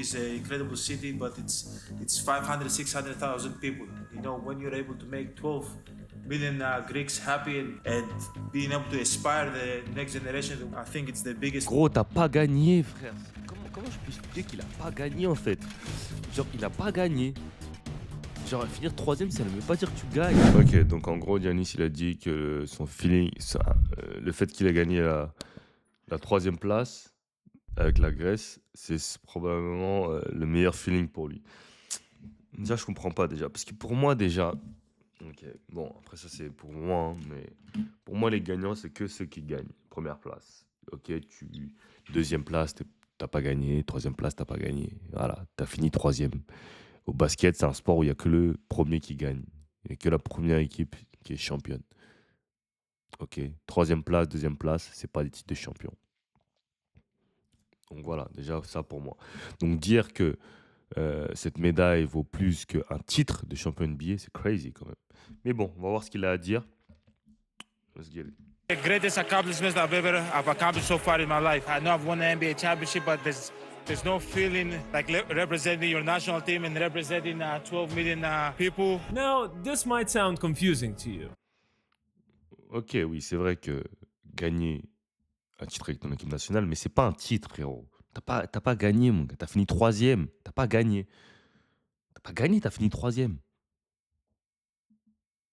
is an incredible city, but it's 500, 600,000 people. You know, when you're able to make 12 million Greeks happy and being able to inspire the next generation, I think it's the biggest. Gros, t'as pas gagné, frère. Comment je peux expliquer qu'il a pas gagné en fait? Genre, il a pas gagné. Genre, finir troisième, ça ne veut pas dire que tu gagnes. Ok, donc en gros, Giannis, il a dit que son feeling, le fait qu'il a gagné la troisième place avec la Grèce, c'est probablement le meilleur feeling pour lui. Déjà, je comprends pas déjà. Parce que pour moi, déjà... Ok, bon, après ça, c'est pour moi. Hein, mais pour moi, les gagnants, c'est que ceux qui gagnent. Première place. Ok, deuxième place, t'as pas gagné. Troisième place, t'as pas gagné. Voilà, t'as fini troisième. Au basket, c'est un sport où il n'y a que le premier qui gagne. Il n'y a que la première équipe qui est championne. Ok, troisième place, deuxième place, c'est pas des titres de champion. Donc voilà, déjà ça pour moi. Donc dire que cette médaille vaut plus qu'un titre de champion NBA, c'est crazy quand même. Mais bon, on va voir ce qu'il a à dire. Let's get it. The greatest accomplishment I've accomplished so far in my life. I know I've won the NBA championship, but there's no feeling like representing your national team and representing 12 million people. Now, this might sound confusing to you. Ok, oui, c'est vrai que gagner un titre avec ton équipe nationale, mais c'est pas un titre, frérot. T'as pas gagné, mon gars. T'as fini troisième. T'as pas gagné. T'as fini troisième.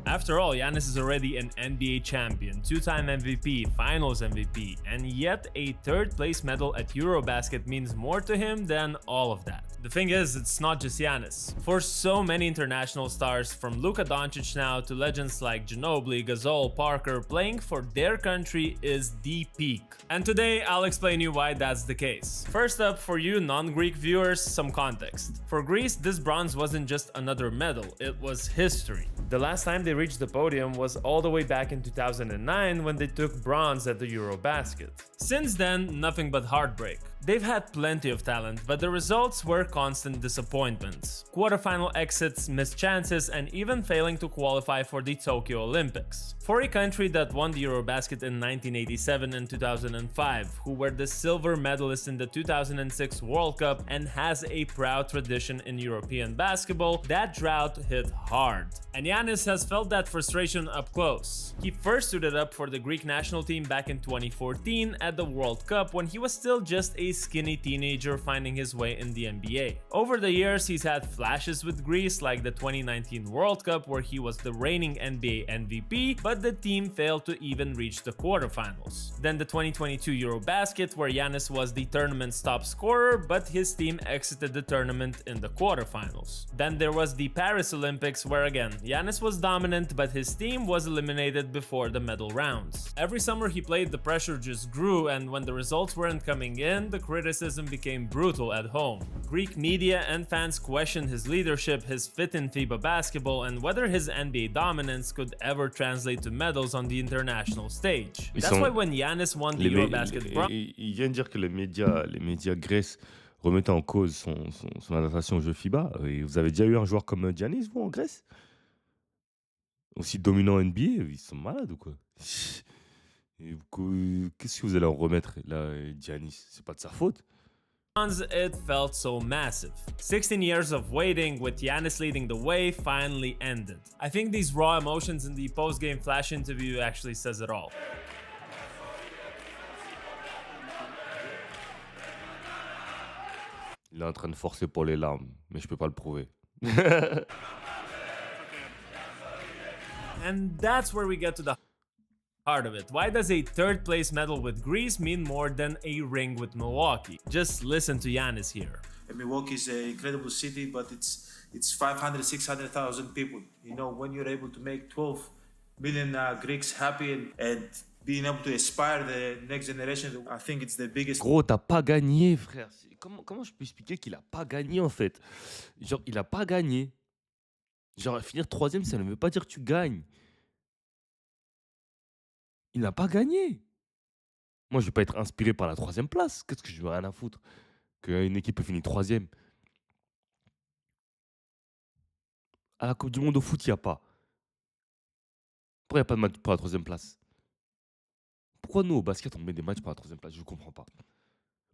After all, Giannis is already an NBA champion, two-time MVP, Finals MVP, and yet a third-place medal at Eurobasket means more to him than all of that. The thing is, it's not just Giannis. For so many international stars, from Luka Doncic now to legends like Ginobili, Gasol, Parker, playing for their country is the peak. And today, I'll explain you why that's the case. First up, for you non-Greek viewers, some context. For Greece, this bronze wasn't just another medal, it was history. The last time they reached the podium was all the way back in 2009 when they took bronze at the Eurobasket. Since then, nothing but heartbreak. They've had plenty of talent, but the results were constant disappointments. Quarterfinal exits, missed chances, and even failing to qualify for the Tokyo Olympics. For a country that won the Eurobasket in 1987 and 2005, who were the silver medalists in the 2006 World Cup and has a proud tradition in European basketball, that drought hit hard. And Giannis has felt that frustration up close. He first suited up for the Greek national team back in 2014 at the World Cup when he was still just a skinny teenager finding his way in the NBA. Over the years, he's had flashes with Greece like the 2019 World Cup where he was the reigning NBA MVP, but the team failed to even reach the quarterfinals. Then the 2022 Eurobasket where Giannis was the tournament's top scorer, but his team exited the tournament in the quarterfinals. Then there was the Paris Olympics where again, Giannis was dominant, but his team was eliminated before the medal rounds. Every summer he played, the pressure just grew, and when the results weren't coming in, the criticism became brutal at home. Greek media and fans questioned his leadership, his fit in FIBA basketball, and whether his NBA dominance could ever translate to medals on the international stage. That's why when Giannis won the Eurobasket bronze... Il vient de dire que les médias grecs remettaient en cause son adaptation au jeu FIBA. Et vous avez déjà eu un joueur comme Giannis, vous, en Grèce? Aussi dominant en NBA, ils sont malades ou quoi? Qu'est-ce que vous allez en remettre là, Giannis? C'est pas de sa faute. It felt so massive. 16 years of waiting, with Giannis leading the way, finally ended. I think these raw emotions in the post-game flash interview actually says it all. Il est en train de forcer pour les larmes, mais je peux pas le prouver. And that's where we get to the heart of it. Why does a third place medal with Greece mean more than a ring with Milwaukee? Just listen to Giannis here. Milwaukee is an incredible city, but it's 500, 600,000 people. You know, when you're able to make 12 million Greeks happy and being able to inspire the next generation, I think it's the biggest. Gros, t'as pas gagné, frère. Comment je peux expliquer qu'il a pas gagné en fait? Genre, il a pas gagné. Genre, finir troisième, ça ne veut pas dire que tu gagnes. Il n'a pas gagné. Moi, je vais pas être inspiré par la troisième place. Qu'est-ce que je veux rien à foutre qu'une équipe finisse troisième? À la Coupe du Monde au foot, il n'y a pas. Pourquoi il n'y a pas de match pour la troisième place? Pourquoi nous, au basket, on met des matchs pour la troisième place? Je ne comprends pas.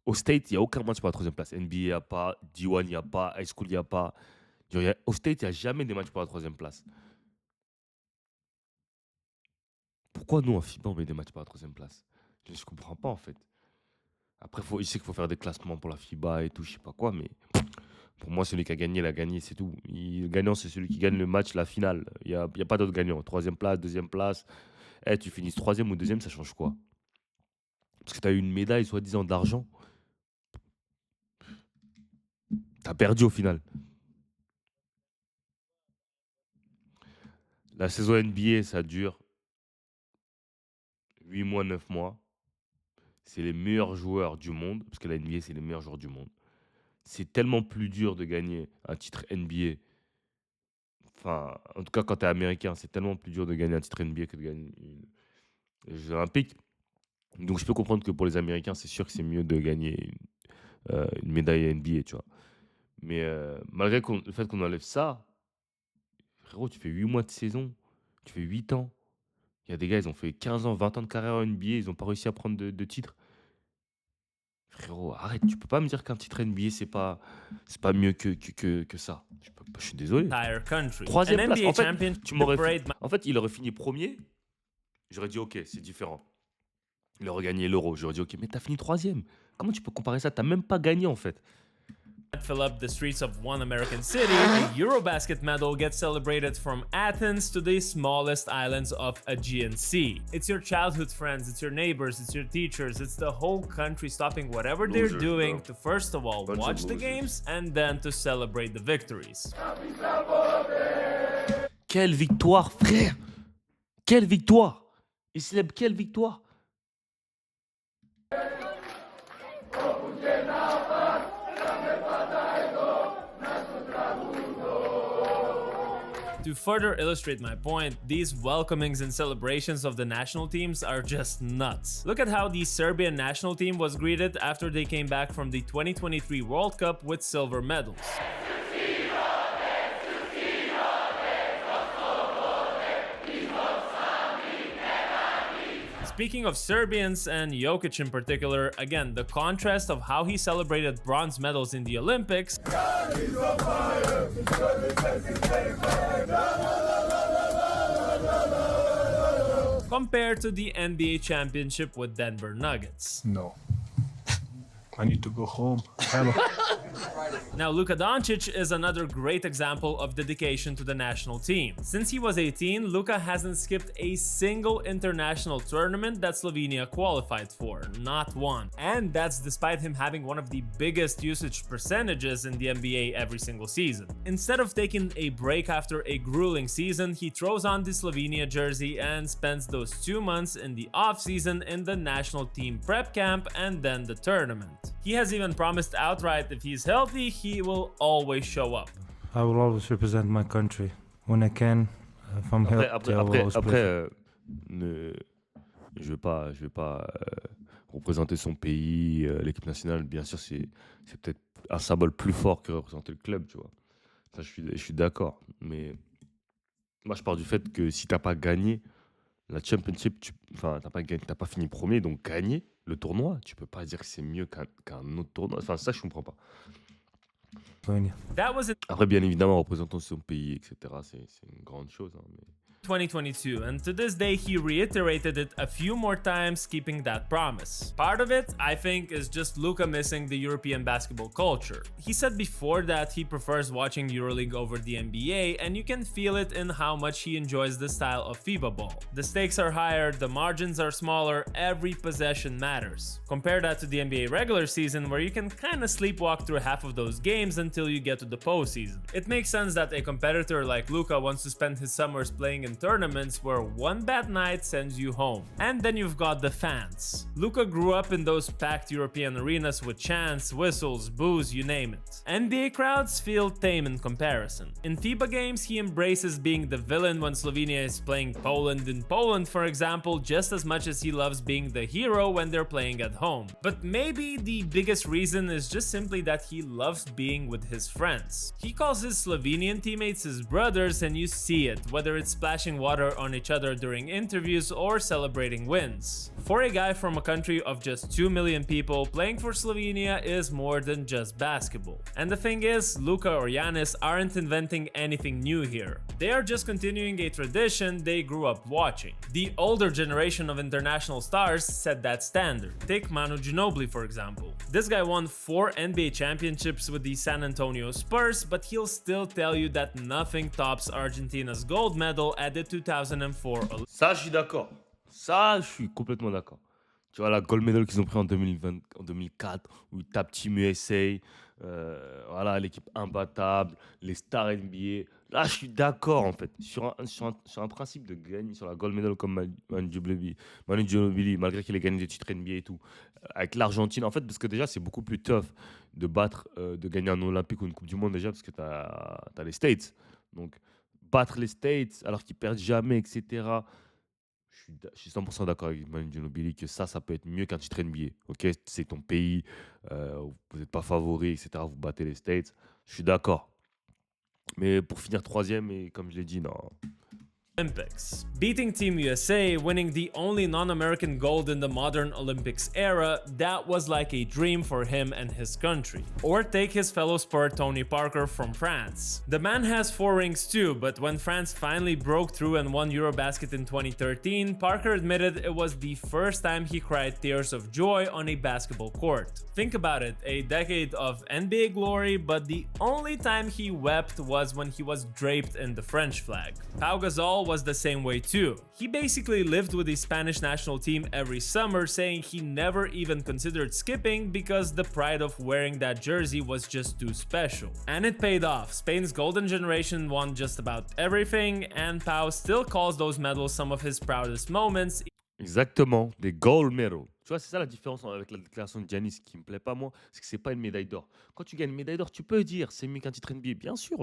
Au State, il n'y a aucun match pour la troisième place. NBA, il n'y a pas. D1, il n'y a pas. High School, il n'y a pas. Au State, il n'y a jamais des matchs pour la troisième place. Pourquoi nous, en FIBA, on met des matchs pour la troisième place? Je ne comprends pas, en fait. Après, je sais qu'il faut faire des classements pour la FIBA et tout, je sais pas quoi, mais pour moi, celui qui a gagné, il a gagné, c'est tout. Le gagnant, c'est celui qui gagne le match, la finale. Il n'y a pas d'autre gagnant. Troisième place, deuxième place. Tu finis troisième ou deuxième, ça change quoi? Parce que tu as eu une médaille, soi-disant, d'argent. Tu as perdu au final. La saison NBA, ça dure 8 mois, 9 mois. C'est les meilleurs joueurs du monde, parce que la NBA, c'est les meilleurs joueurs du monde. C'est tellement plus dur de gagner un titre NBA. Enfin, en tout cas, quand tu es américain, c'est tellement plus dur de gagner un titre NBA que de gagner les Jeux Olympiques. Donc, je peux comprendre que pour les Américains, c'est sûr que c'est mieux de gagner une médaille NBA, tu vois. Mais malgré le fait qu'on enlève ça, frérot, tu fais 8 mois de saison, tu fais 8 ans. Il y a des gars, ils ont fait 15 ans, 20 ans de carrière en NBA, ils n'ont pas réussi à prendre de titre. Frérot, arrête, tu peux pas me dire qu'un titre NBA, c'est pas mieux que ça. Je suis désolé. Troisième place, en fait, il aurait fini premier, j'aurais dit ok, c'est différent. Il aurait gagné l'Euro, j'aurais dit ok, mais t'as fini troisième. Comment tu peux comparer ça? T'as même pas gagné en fait. Fill up the streets of one American city, a Eurobasket medal gets celebrated from Athens to the smallest islands of Aegean Sea. It's your childhood friends, it's your neighbors, it's your teachers, it's the whole country stopping whatever they're doing to first of all watch the games and then to celebrate the victories. Quelle victoire, frère! Quelle victoire! Il célèbre quelle victoire? To further illustrate my point, these welcomings and celebrations of the national teams are just nuts. Look at how the Serbian national team was greeted after they came back from the 2023 World Cup with silver medals. Speaking of Serbians and Jokic in particular, again, the contrast of how he celebrated bronze medals in the Olympics compared to the NBA championship with Denver Nuggets. No. I need to go home. Hello. Now, Luka Doncic is another great example of dedication to the national team. Since he was 18, Luka hasn't skipped a single international tournament that Slovenia qualified for, not one. And that's despite him having one of the biggest usage percentages in the NBA every single season. Instead of taking a break after a grueling season, he throws on the Slovenia jersey and spends those 2 months in the off-season in the national team prep camp and then the tournament. He has even promised outright if he's healthy, he will always show up. I will always represent my country. When I can, if I'm healthy, I will always play. Je vais pas représenter son pays, l'équipe nationale. Bien sûr, c'est peut-être un symbole plus fort que représenter le club, tu vois. Ça, je suis d'accord. Mais moi, je pars du fait que si t'as pas gagné la championship, t'as pas fini premier, donc gagner le tournoi, tu peux pas dire que c'est mieux qu'un autre tournoi. Enfin, ça, je comprends pas. Après, bien évidemment, représentant son pays, etc., c'est une grande chose. Hein, mais... 2022, and to this day he reiterated it a few more times, keeping that promise. Part of it, I think, is just Luka missing the European basketball culture. He said before that he prefers watching EuroLeague over the NBA, and you can feel it in how much he enjoys the style of FIBA ball. The stakes are higher, the margins are smaller, every possession matters. Compare that to the NBA regular season, where you can kinda sleepwalk through half of those games until you get to the postseason. It makes sense that a competitor like Luka wants to spend his summers playing in tournaments where one bad night sends you home. And then you've got the fans. Luka grew up in those packed European arenas with chants, whistles, boos, you name it. NBA crowds feel tame in comparison. In FIBA games, he embraces being the villain when Slovenia is playing Poland in Poland, for example, just as much as he loves being the hero when they're playing at home. But maybe the biggest reason is just simply that he loves being with his friends. He calls his Slovenian teammates his brothers, and you see it, whether it's splashing splashing water on each other during interviews or celebrating wins. For a guy from a country of just 2 million people, playing for Slovenia is more than just basketball. And the thing is, Luka or Giannis aren't inventing anything new here. They are just continuing a tradition they grew up watching. The older generation of international stars set that standard. Take Manu Ginobili for example. This guy won 4 NBA championships with the San Antonio Spurs, but he'll still tell you that nothing tops Argentina's gold medal at the 2004 Olympics. Ça, je suis d'accord. Ça, je suis complètement d'accord. Tu vois, la gold medal qu'ils ont pris en 2004, où ils tapent Team USA, voilà, l'équipe imbattable, les stars NBA. Là, je suis d'accord, en fait. Sur un principe de gagner sur la gold medal comme Manu Ginobili, malgré qu'il ait gagné des titres NBA et tout, avec l'Argentine, en fait, parce que déjà, c'est beaucoup plus tough de battre, de gagner un Olympique ou une Coupe du Monde déjà, parce que t'as les States. Donc, battre les States alors qu'ils perdent jamais, etc. Je suis 100% d'accord avec Manu Ginobili que ça peut être mieux qu'un titre NBA. Ok, c'est ton pays, vous n'êtes pas favori, etc. Vous battez les States. Je suis d'accord. Mais pour finir troisième, et comme je l'ai dit, non. Olympics. Beating Team USA, winning the only non-American gold in the modern Olympics era, that was like a dream for him and his country. Or take his fellow Spur Tony Parker from France. The man has 4 rings too, but when France finally broke through and won Eurobasket in 2013, Parker admitted it was the first time he cried tears of joy on a basketball court. Think about it, a decade of NBA glory, but the only time he wept was when he was draped in the French flag. Pau Gasol was the same way too. He basically lived with the Spanish national team every summer, saying he never even considered skipping because the pride of wearing that jersey was just too special. And it paid off. Spain's golden generation won just about everything, and Pau still calls those medals some of his proudest moments. Exactement, des gold medals. Tu vois, c'est ça la différence avec la déclaration de Giannis qui me plaît pas, moi, c'est que c'est pas une médaille d'or. Quand tu gagnes une médaille d'or, tu peux dire c'est mieux qu'un titre NBA, bien sûr.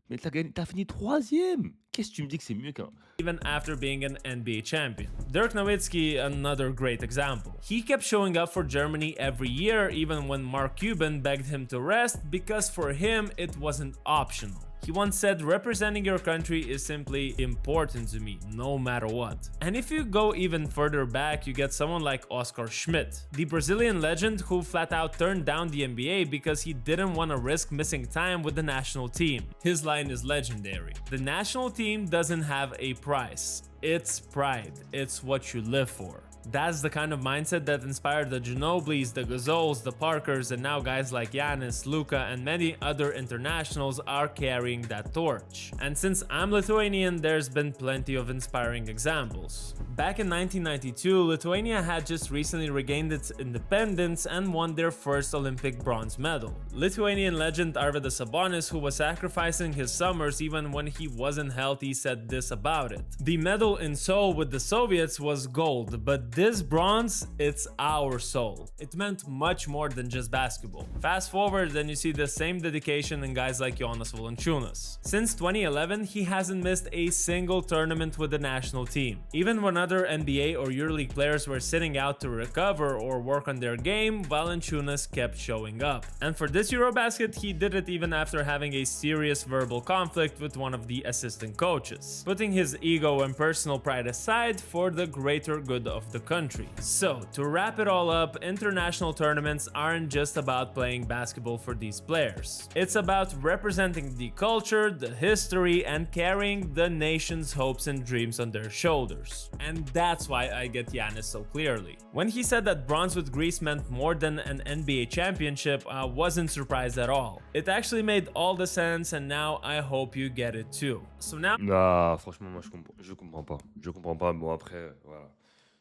Mais t'as fini 3e. Qu'est-ce que tu me dis que c'est mieux qu'un... Even after being an NBA champion. Dirk Nowitzki, another great example. He kept showing up for Germany every year, even when Mark Cuban begged him to rest, because for him it wasn't optional. He once said, representing your country is simply important to me, no matter what. And if you go even further back, you get someone like Oscar Schmidt, the Brazilian legend who flat out turned down the NBA because he didn't want to risk missing time with the national team. His line is legendary. The national team doesn't have a price. It's pride. It's what you live for. That's the kind of mindset that inspired the Ginobilis, the Gasols, the Parkers, and now guys like Giannis, Luka, and many other internationals are carrying that torch. And since I'm Lithuanian, there's been plenty of inspiring examples. Back in 1992, Lithuania had just recently regained its independence and won their first Olympic bronze medal. Lithuanian legend Arvydas Sabonis, who was sacrificing his summers even when he wasn't healthy, said this about it. The medal in Seoul with the Soviets was gold, but this bronze, it's our soul. It meant much more than just basketball. Fast forward, then you see the same dedication in guys like Jonas Valanciunas. Since 2011, he hasn't missed a single tournament with the national team. Even when other NBA or EuroLeague players were sitting out to recover or work on their game, Valanciunas kept showing up. And for this Eurobasket, he did it even after having a serious verbal conflict with one of the assistant coaches, putting his ego and personal pride aside for the greater good of the country. So, to wrap it all up, international tournaments aren't just about playing basketball for these players. It's about representing the culture, the history, and carrying the nation's hopes and dreams on their shoulders. And that's why I get Giannis so clearly. When he said that bronze with Greece meant more than an NBA championship, I wasn't surprised at all. It actually made all the sense, and now I hope you get it too. So now... Non, franchement, moi je comprends pas. Je comprends pas, bon après, voilà.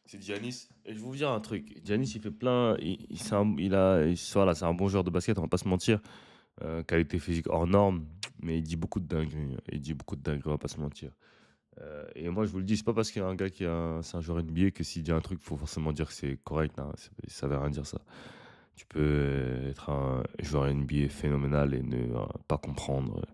C'est Giannis. Et je vais vous dire un truc. Giannis, il fait plein. C'est un bon joueur de basket, on va pas se mentir. Qualité physique hors norme, mais il dit beaucoup de dingueries. On va pas se mentir. Et moi, je vous le dis, c'est pas parce qu'il y a un gars c'est un joueur NBA que s'il dit un truc, il faut forcément dire que c'est correct. Hein. Ça veut rien dire ça. Tu peux être un joueur NBA phénoménal et ne pas comprendre